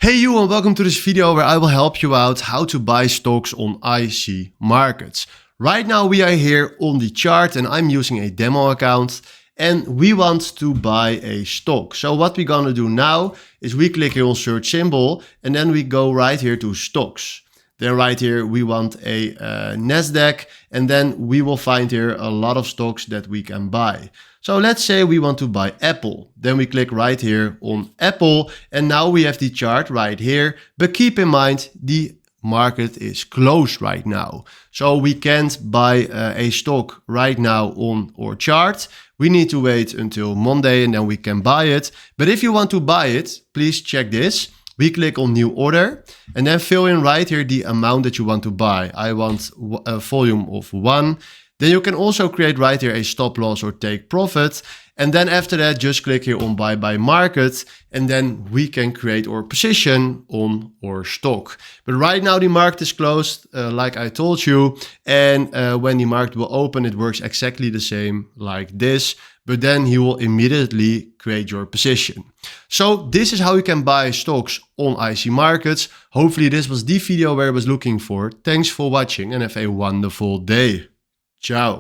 Hey you, and welcome to this video where I will help you out how to buy stocks on IC Markets. Right now we are here on the chart and I'm using a demo account and we want to buy a stock. So what we're gonna do now is we click here on search symbol and then we go right here to stocks. Then right here we want a Nasdaq and then we will find here a lot of stocks that we can buy. So let's say we want to buy Apple. Then we click right here on Apple and now we have the chart right here. But keep in mind the market is closed right now. So we can't buy a stock right now on our chart. We need to wait until Monday and then we can buy it. But if you want to buy it, please check this. We click on new order and then fill in right here the amount that you want to buy. I want a volume of 1. Then you can also create right here a stop loss or take profit. And then after that, just click here on buy by market. And then we can create our position on our stock. But right now the market is closed, like I told you. And when the market will open, it works exactly the same like this. But then you will immediately create your position. So this is how you can buy stocks on IC Markets. Hopefully this was the video where I was looking for. Thanks for watching and have a wonderful day. Ciao.